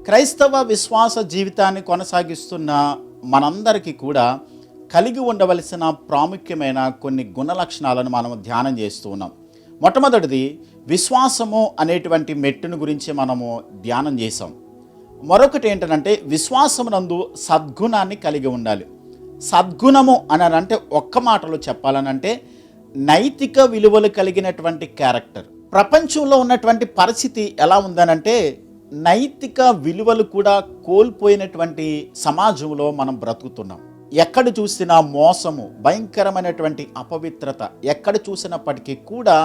క్రైస్తవ విశ్వాస జీవితాన్ని కొనసాగిస్తున్న మనందరికీ కూడా కలిగి ఉండవలసిన ప్రాముఖ్యమైన కొన్ని గుణ లక్షణాలను మనం ధ్యానం చేస్తూ ఉన్నాం. మొట్టమొదటిది విశ్వాసము అనేటువంటి మెట్టును గురించి మనము ధ్యానం చేసాం. మరొకటి ఏంటంటే విశ్వాసమునందు సద్గుణాన్ని కలిగి ఉండాలి. సద్గుణము అని అంటే ఒక్క మాటలో చెప్పాలనంటే నైతిక విలువలు కలిగినటువంటి క్యారెక్టర్. ప్రపంచంలో ఉన్నటువంటి పరిస్థితి ఎలా ఉందనంటే నైతిక విలువలు కూడా కోల్పోయినటువంటి సమాజంలో మనం బ్రతుకుతున్నాం. ఎక్కడ చూసినా మోసము, భయంకరమైనటువంటి అపవిత్రత, ఎక్కడ చూసినప్పటికీ కూడా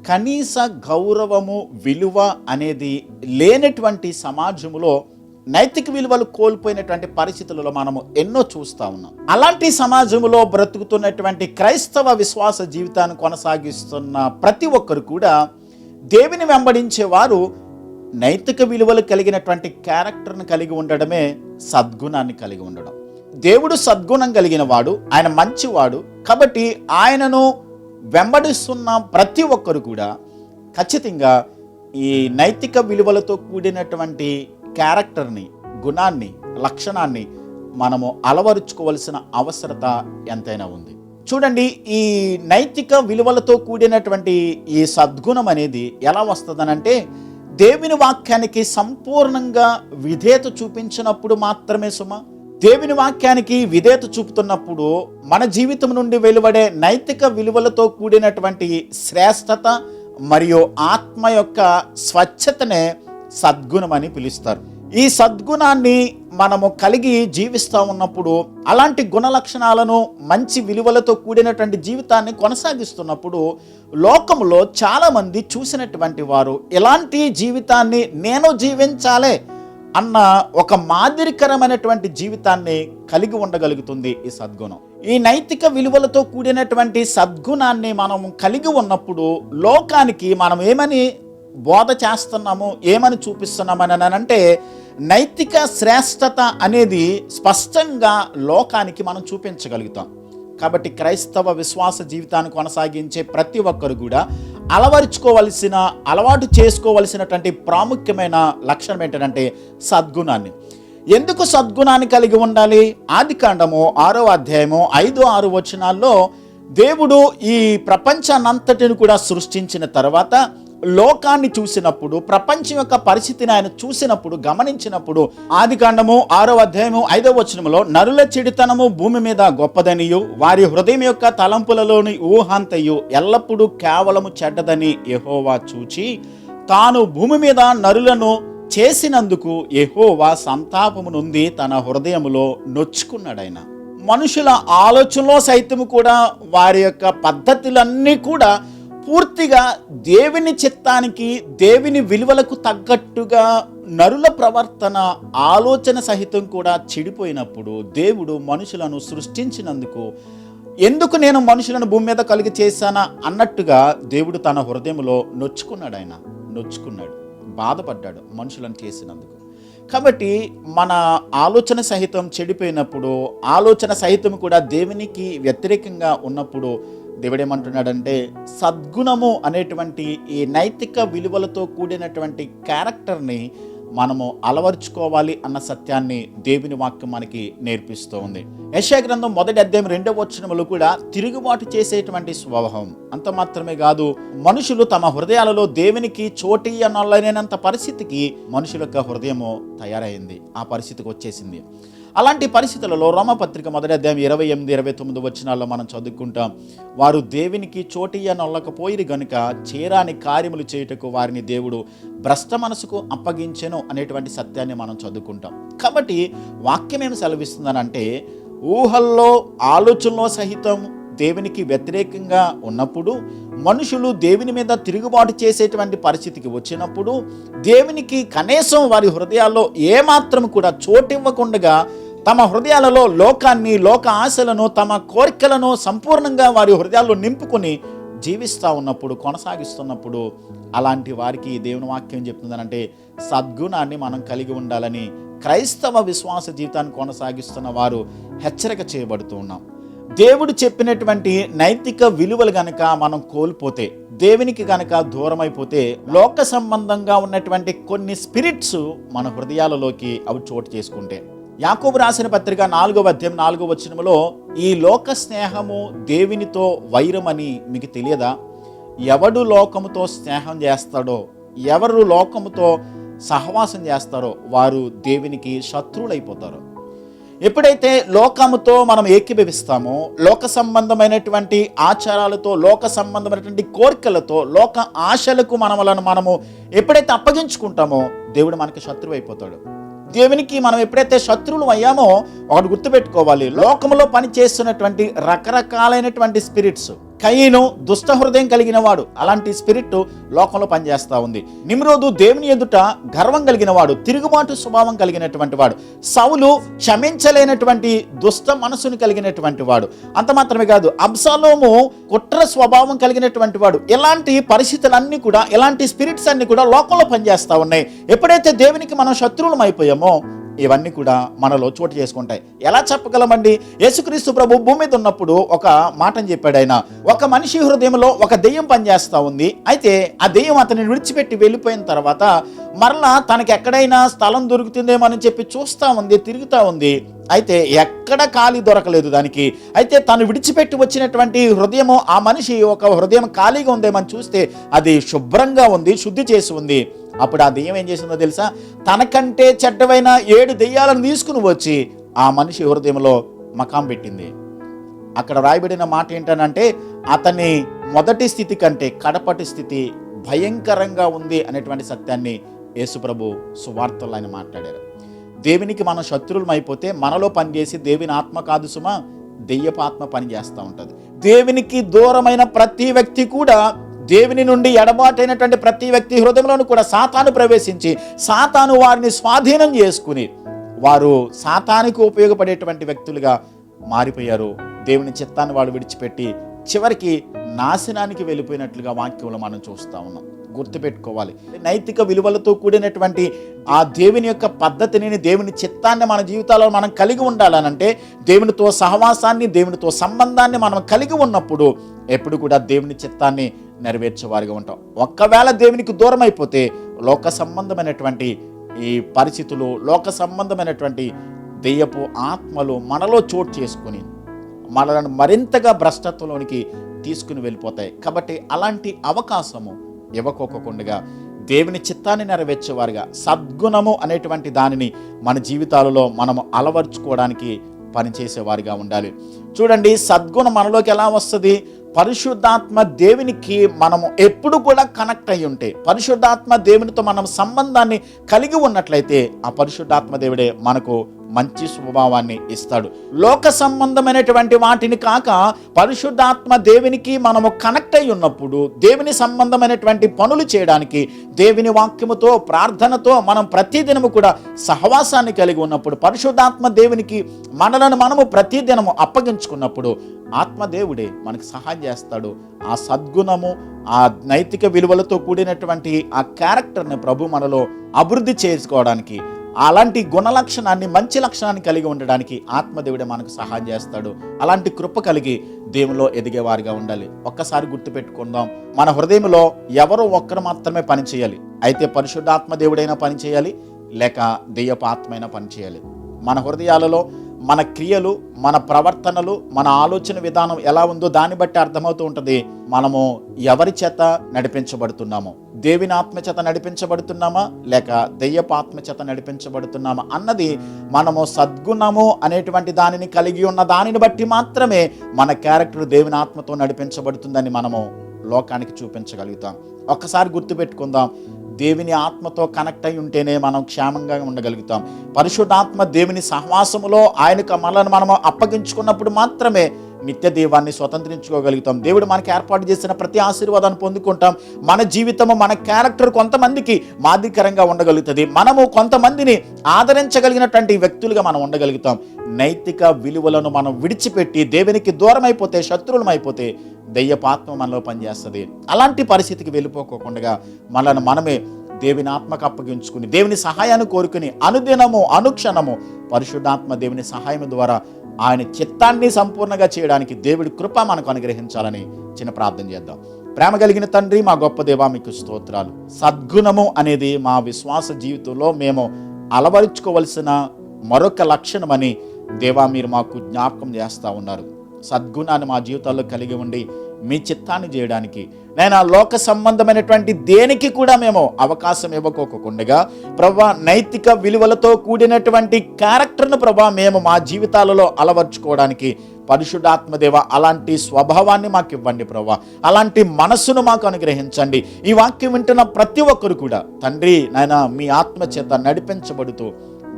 కనీస గౌరవము, విలువ అనేది లేనటువంటి సమాజంలో నైతిక విలువలు కోల్పోయినటువంటి పరిస్థితులలో మనము ఎన్నో చూస్తూ ఉన్నాం. అలాంటి సమాజంలో బ్రతుకుతున్నటువంటి క్రైస్తవ విశ్వాస జీవితాన్ని కొనసాగిస్తున్న ప్రతి ఒక్కరు కూడా దేవుని వెంబడించే వారు నైతిక విలువలు కలిగినటువంటి క్యారెక్టర్ను కలిగి ఉండడమే సద్గుణాన్ని కలిగి ఉండడం. దేవుడు సద్గుణం కలిగిన వాడు, ఆయన మంచివాడు. కాబట్టి ఆయనను వెంబడిస్తున్న ప్రతి ఒక్కరు కూడా ఖచ్చితంగా ఈ నైతిక విలువలతో కూడినటువంటి క్యారెక్టర్ని, గుణాన్ని, లక్షణాన్ని మనము అలవరుచుకోవలసిన అవసరత ఎంతైనా ఉంది. చూడండి, ఈ నైతిక విలువలతో కూడినటువంటి ఈ సద్గుణం అనేది ఎలా వస్తుందనంటే దేవుని వాక్యానికి సంపూర్ణంగా విధేయత చూపించినప్పుడు మాత్రమే సుమ. దేవుని వాక్యానికి విధేయత చూపుతున్నప్పుడు మన జీవితం నుండి వెలువడే నైతిక విలువలతో కూడినటువంటి శ్రేష్టత మరియు ఆత్మ యొక్క స్వచ్ఛతనే సద్గుణం అని పిలుస్తారు. ఈ సద్గుణాన్ని మనము కలిగి జీవిస్తూ ఉన్నప్పుడు, అలాంటి గుణ లక్షణాలను, మంచి విలువలతో కూడినటువంటి జీవితాన్ని కొనసాగిస్తున్నప్పుడు లోకంలో చాలామంది చూసినటువంటి వారు ఇలాంటి జీవితాన్ని నేను జీవించాలే అన్న ఒక మాదిరికరమైనటువంటి జీవితాన్ని కలిగి ఉండగలుగుతుంది ఈ సద్గుణం. ఈ నైతిక విలువలతో కూడినటువంటి సద్గుణాన్ని మనం కలిగి ఉన్నప్పుడు లోకానికి మనం ఏమని బోధ చేస్తున్నాము, ఏమని చూపిస్తున్నామని అంటే నైతిక శ్రేష్టత అనేది స్పష్టంగా లోకానికి మనం చూపించగలుగుతాం. కాబట్టి క్రైస్తవ విశ్వాస జీవితాన్ని కొనసాగించే ప్రతి ఒక్కరు కూడా అలవాటు చేసుకోవలసినటువంటి ప్రాముఖ్యమైన లక్షణం ఏంటంటే సద్గుణాన్ని. ఎందుకు సద్గుణాన్ని కలిగి ఉండాలి? ఆదికాండము 6వ అధ్యాయము 5-6 వచనాల్లో దేవుడు ఈ ప్రపంచాన్నంతటిని కూడా సృష్టించిన తర్వాత లోకాన్ని చూసినప్పుడు, ప్రపంచం యొక్క పరిస్థితిని ఆయన చూసినప్పుడు, గమనించినప్పుడు ఆదికాండము 6వ అధ్యాయము 5వ వచనములో నరుల చెడుతనము భూమి మీద గొప్పదనియు వారి హృదయం యొక్క తలంపులలోని ఊహంతయు ఎల్లప్పుడూ కేవలము చెడ్డదని యెహోవా చూచి తాను భూమి మీద నరులను చేసినందుకు యెహోవా సంతాపము నొంది తన హృదయములో నొచ్చుకున్నాడాయన. మనుషుల ఆలోచనలో సైతము కూడా వారి యొక్క పద్ధతులన్నీ కూడా పూర్తిగా దేవుని చిత్తానికి, దేవుని విలువలకు తగ్గట్టుగా నరుల ప్రవర్తన, ఆలోచన సహితం కూడా చెడిపోయినప్పుడు దేవుడు మనుషులను సృష్టించినందుకు ఎందుకు నేను మనుషులను భూమి మీద కలిగి చేశానా అన్నట్టుగా దేవుడు తన హృదయంలో నొచ్చుకున్నాడు, బాధపడ్డాడు మనుషులను చేసినందుకు. కాబట్టి మన ఆలోచన సహితం చెడిపోయినప్పుడు, ఆలోచన సహితం కూడా దేవునికి వ్యతిరేకంగా ఉన్నప్పుడు దేవుడు ఏమంటున్నాడంటే సద్గుణము అనేటువంటి ఈ నైతిక విలువలతో కూడినటువంటి క్యారెక్టర్ని మనము అలవర్చుకోవాలి అన్న సత్యాన్ని దేవుని వాక్యం మనకి నేర్పిస్తూ ఉంది. యెషయా గ్రంథం 1వ అధ్యాయం 2వ వచనములో కూడా తిరుగుబాటు చేసేటువంటి స్వభావం. అంత మాత్రమే కాదు, మనుషులు తమ హృదయాలలో దేవునికి చోటియ్యనొల్లనేంత పరిస్థితికి మనుషుల యొక్క హృదయము తయారైంది, ఆ పరిస్థితికి వచ్చేసింది. అలాంటి పరిస్థితులలో రోమపత్రిక 1వ అధ్యాయం 28-29 వచనాల్లో మనం చదువుకుంటాం, వారు దేవునికి చోటియ్యనొల్లకపోయిరు గనుక చేరాని కార్యములు చేయుటకు వారిని దేవుడు భ్రష్ట మనసుకు అప్పగించెను అనేటువంటి సత్యాన్ని మనం చదువుకుంటాం. కాబట్టి వాక్యం ఏమి సెలవిస్తుందనంటే ఊహల్లో, ఆలోచనలో సహితం దేవునికి వ్యతిరేకంగా ఉన్నప్పుడు, మనుషులు దేవుని మీద తిరుగుబాటు చేసేటువంటి పరిస్థితికి వచ్చినప్పుడు, దేవునికి కనీసం వారి హృదయాల్లో ఏమాత్రం కూడా చోటివ్వకుండా తమ హృదయాలలో లోకాన్ని, లోక ఆశలను, తమ కోరికలను సంపూర్ణంగా వారి హృదయాల్లో నింపుకొని జీవిస్తూ ఉన్నప్పుడు, కొనసాగిస్తున్నప్పుడు అలాంటి వారికి దేవుని వాక్యం చెప్తుందనంటే సద్గుణాన్ని మనం కలిగి ఉండాలని క్రైస్తవ విశ్వాస జీవితాన్ని కొనసాగిస్తున్న వారు హెచ్చరిక చేయబడుతూ ఉన్నాం. దేవుడు చెప్పినటువంటి నైతిక విలువలు గనక మనం కోల్పోతే, దేవునికి గనక దూరమైపోతే, లోక సంబంధంగా ఉన్నటువంటి కొన్ని స్పిరిట్స్ మన హృదయాలలోకి అవి చోటు చేసుకుంటే, యాకోబు రాసిన పత్రిక 4వ అధ్యాయం 4వ వచనములో ఈ లోక స్నేహము దేవునితో వైరమని మీకు తెలియదా? ఎవడు లోకముతో స్నేహం చేస్తాడో, ఎవరు లోకముతో సహవాసం చేస్తారో వారు దేవునికి శత్రువులైపోతారు. ఎప్పుడైతే లోకముతో మనం ఏకీభవిస్తామో, లోక సంబంధమైనటువంటి ఆచారాలతో, లోక సంబంధమైనటువంటి కోరికలతో, లోక ఆశలకు మనము ఎప్పుడైతే అప్పగించుకుంటామో దేవుడు మనకి శత్రువు అయిపోతాడు. దేవునికి మనం ఎప్పుడైతే శత్రువులు అయ్యామో ఒకటి గుర్తుపెట్టుకోవాలి, లోకములో పనిచేస్తున్నటువంటి రకరకాలైనటువంటి స్పిరిట్స్, కయీను దుష్ట హృదయం కలిగిన వాడు, అలాంటి స్పిరిట్ లోకంలో పనిచేస్తూ ఉంది. నిమ్రోదు దేవుని ఎదుట గర్వం కలిగిన వాడు, తిరుగుబాటు స్వభావం కలిగినటువంటి వాడు. సౌలు క్షమించలేనటువంటి దుష్ట మనసును కలిగినటువంటి వాడు. అంత మాత్రమే కాదు, అబ్షాలోము కుట్ర స్వభావం కలిగినటువంటి వాడు. ఇలాంటి పరిస్థితులన్నీ కూడా, ఇలాంటి స్పిరిట్స్ అన్ని కూడా లోకంలో పనిచేస్తూ ఉన్నాయి. ఎప్పుడైతే దేవునికి మనం శత్రువులం అయిపోయామో ఇవన్నీ కూడా మనలో చోటు చేసుకుంటాయి. ఎలా చెప్పగలమండి? యేసుక్రీస్తు ప్రభు భూమి మీద ఉన్నప్పుడు ఒక మాటని చెప్పాడు ఆయన. ఒక మనిషి హృదయంలో ఒక దెయ్యం పనిచేస్తూ ఉంది. అయితే ఆ దెయ్యం అతన్ని విడిచిపెట్టి వెళ్ళిపోయిన తర్వాత మరలా తనకి ఎక్కడైనా స్థలం దొరుకుతుందేమో అని చెప్పి చూస్తూ ఉంది, తిరుగుతూ ఉంది. అయితే ఎక్కడ ఖాళీ దొరకలేదు దానికి. అయితే తను విడిచిపెట్టి వచ్చినటువంటి హృదయము, ఆ మనిషి ఒక హృదయం ఖాళీగా ఉందేమని చూస్తే అది శుభ్రంగా ఉంది, శుద్ధి చేసి ఉంది. అప్పుడు ఆ దెయ్యం ఏం చేసిందో తెలుసా? తనకంటే చెడ్డవైన 7 దెయ్యాలను తీసుకుని వచ్చి ఆ మనిషి హృదయంలో మకాం పెట్టింది. అక్కడ రాయబడిన మాట ఏంటనంటే, అతని మొదటి స్థితి కంటే కడపటి స్థితి భయంకరంగా ఉంది అనేటువంటి సత్యాన్ని యేసుప్రభు సువార్తల్లో ఆయన మాట్లాడారు. దేవునికి మనం శత్రువులం అయిపోతే మనలో పనిచేసి దేవుని ఆత్మ కాదు సుమా, దెయ్యపు ఆత్మ పనిచేస్తూ ఉంటుంది. దేవునికి దూరమైన ప్రతి వ్యక్తి కూడా, దేవుని నుండి ఎడబాటైనటువంటి ప్రతి వ్యక్తి హృదయంలోనూ కూడా సాతాను ప్రవేశించి సాతాను వారిని స్వాధీనం చేసుకుని వారు సాతానికి ఉపయోగపడేటువంటి వ్యక్తులుగా మారిపోయారు. దేవుని చిత్తాన్ని వాడు విడిచిపెట్టి చివరికి నాశనానికి వెళ్ళిపోయినట్లుగా వాక్యంలో మనం చూస్తూ ఉన్నాం. గుర్తుపెట్టుకోవాలి, నైతిక విలువలతో కూడినటువంటి ఆ దేవుని యొక్క పద్ధతిని, దేవుని చిత్తాన్ని మన జీవితాల్లో మనం కలిగి ఉండాలనంటే, దేవునితో సహవాసాన్ని, దేవునితో సంబంధాన్ని మనం కలిగి ఉన్నప్పుడు ఎప్పుడు కూడా దేవుని చిత్తాన్ని నెరవేర్చేవారిగా ఉంటాం. ఒక్కవేళ దేవునికి దూరం అయిపోతే లోక సంబంధమైనటువంటి ఈ పరిస్థితులు, లోక సంబంధమైనటువంటి దెయ్యపు ఆత్మలు మనలో చోటు చేసుకుని మనలను మరింతగా భ్రష్టత్వంలోనికి తీసుకుని వెళ్ళిపోతాయి. కాబట్టి అలాంటి అవకాశము ఇవ్వకోకుండా దేవుని చిత్తాన్ని నెరవేర్చేవారుగా, సద్గుణము అనేటువంటి దానిని మన జీవితాలలో మనము అలవర్చుకోవడానికి పనిచేసేవారిగా ఉండాలి. చూడండి, సద్గుణం మనలోకి ఎలా వస్తుంది? పరిశుద్ధాత్మ దేవునికి మనము ఎప్పుడు కూడా కనెక్ట్ అయి ఉంటే, పరిశుద్ధాత్మ దేవునితో మనం సంబంధాన్ని కలిగి ఉన్నట్లయితే ఆ పరిశుద్ధాత్మ దేవుడే మనకు మంచి స్వభావాన్ని ఇస్తాడు. లోక సంబంధమైనటువంటి వాటిని కాక పరిశుద్ధాత్మ దేవునికి మనము కనెక్ట్ అయి ఉన్నప్పుడు, దేవుని సంబంధమైనటువంటి పనులు చేయడానికి దేవుని వాక్యముతో, ప్రార్థనతో మనం ప్రతిదినము కూడా సహవాసాన్ని కలిగి ఉన్నప్పుడు, పరిశుద్ధాత్మ దేవునికి మనము ప్రతిదినము అప్పగించుకున్నప్పుడు ఆత్మదేవుడే మనకు సహాయం చేస్తాడు. ఆ సద్గుణము, ఆ నైతిక విలువలతో కూడినటువంటి ఆ క్యారెక్టర్ని ప్రభు మనలో అభివృద్ధి చేసుకోవడానికి, అలాంటి గుణ లక్షణాన్ని, మంచి లక్షణాన్ని కలిగి ఉండడానికి ఆత్మదేవుడే మనకు సహాయం చేస్తాడు. అలాంటి కృప కలిగి దేవునిలో ఎదిగేవారిగా ఉండాలి. ఒక్కసారి గుర్తుపెట్టుకుందాం, మన హృదయంలో ఎవరో ఒక్కరు మాత్రమే పని చేయాలి. అయితే పరిశుద్ధాత్మ దేవుడైనా పని చేయాలి, లేక దెయ్యపు ఆత్మైనా పని చేయాలి. మన హృదయాలలో మన క్రియలు, మన ప్రవర్తనలు, మన ఆలోచన విధానం ఎలా ఉందో దాన్ని బట్టి అర్థమవుతూ ఉంటుంది మనము ఎవరి చేత నడిపించబడుతున్నామో. దేవుని ఆత్మ చేత నడిపించబడుతున్నామా, లేక దెయ్యపు ఆత్మ చేత నడిపించబడుతున్నామా అన్నది మనము సద్గుణము అనేటువంటి దానిని కలిగి ఉన్న దానిని బట్టి మాత్రమే మన క్యారెక్టర్ దేవుని ఆత్మతో నడిపించబడుతుందని మనము లోకానికి చూపించగలుగుతాం. ఒక్కసారి గుర్తుపెట్టుకుందాం, దేవుని ఆత్మతో కనెక్ట్ అయి ఉంటేనే మనం క్షేమంగా ఉండగలుగుతాం. పరిశుద్ధాత్మ దేవుని సహవాసములో ఆయనకు మనము అప్పగించుకున్నప్పుడు మాత్రమే నిత్య దీవాన్ని స్వతంత్రించుకోగలుగుతాం. దేవుడు మనకి ఏర్పాటు చేసిన ప్రతి ఆశీర్వాదాన్ని పొందుకుంటాం. మన జీవితము, మన క్యారెక్టర్ కొంతమందికి మాదిరికరంగా ఉండగలుగుతుంది. మనము కొంతమందిని ఆదరించగలిగినటువంటి వ్యక్తులుగా మనం ఉండగలుగుతాం. నైతిక విలువలను మనం విడిచిపెట్టి దేవునికి దూరం అయిపోతే, శత్రువులం అయిపోతే దెయ్యపాత్మ మనలో పనిచేస్తుంది. అలాంటి పరిస్థితికి వెళ్ళిపోకుండా మనమే దేవుని ఆత్మకు అప్పగించుకుని దేవుని సహాయాన్ని కోరుకుని అనుదినము అనుక్షణము పరిశుద్ధాత్మ దేవుని సహాయం ద్వారా ఆయన చిత్తాన్ని సంపూర్ణంగా చేయడానికి దేవుడి కృప మనకు అనుగ్రహించాలని చిన్న ప్రార్థన చేద్దాం. ప్రేమ కలిగిన తండ్రి, మా గొప్ప దేవా, మీకు స్తోత్రాలు. సద్గుణము అనేది మా విశ్వాస జీవితంలో మేము అలవరుచుకోవలసిన మరొక లక్షణమని దేవా మీరు మాకు జ్ఞాపకం చేస్తూ ఉన్నారు. సద్గుణాన్ని మా జీవితాల్లో కలిగి ఉండి మీ చిత్తాన్ని చేయడానికి నేను లోక సంబంధమైనటువంటి దేనికి కూడా మేము అవకాశం ఇవ్వకోకుండా ప్రభా నైతిక విలువలతో కూడినటువంటి క్యారెక్టర్ను ప్రభా మేము మా జీవితాలలో అలవర్చుకోవడానికి పరిశుద్ధాత్మదేవ అలాంటి స్వభావాన్ని మాకు ఇవ్వండి ప్రభా. అలాంటి మనస్సును మాకు అనుగ్రహించండి. ఈ వాక్యం వింటున్న ప్రతి ఒక్కరు కూడా తండ్రి నాయన మీ ఆత్మ చేత నడిపించబడుతూ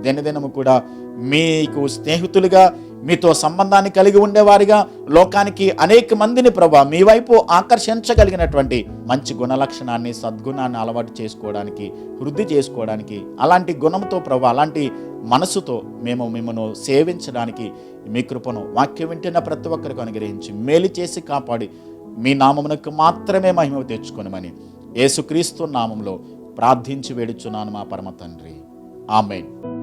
దినదినము కూడా మీకు స్నేహితులుగా మీతో సంబంధాన్ని కలిగి ఉండేవారిగా లోకానికి అనేక మందిని ప్రభా మీ వైపు ఆకర్షించగలిగినటువంటి మంచి గుణలక్షణాన్ని సద్గుణాన్ని అలవాటు చేసుకోవడానికి వృద్ధి చేసుకోవడానికి అలాంటి గుణంతో ప్రభా అలాంటి మనసుతో మేము మిమ్మల్ని సేవించడానికి మీ కృపను వాక్యం వింటున్న ప్రతి ఒక్కరికి అనుగ్రహించి మేలు చేసి కాపాడి మీ నామమునకు మాత్రమే మహిమ తెచ్చుకొనమని యేసుక్రీస్తు నామంలో ప్రార్థించి వేడుచున్నాను మా పరమ తండ్రి. ఆమేన్.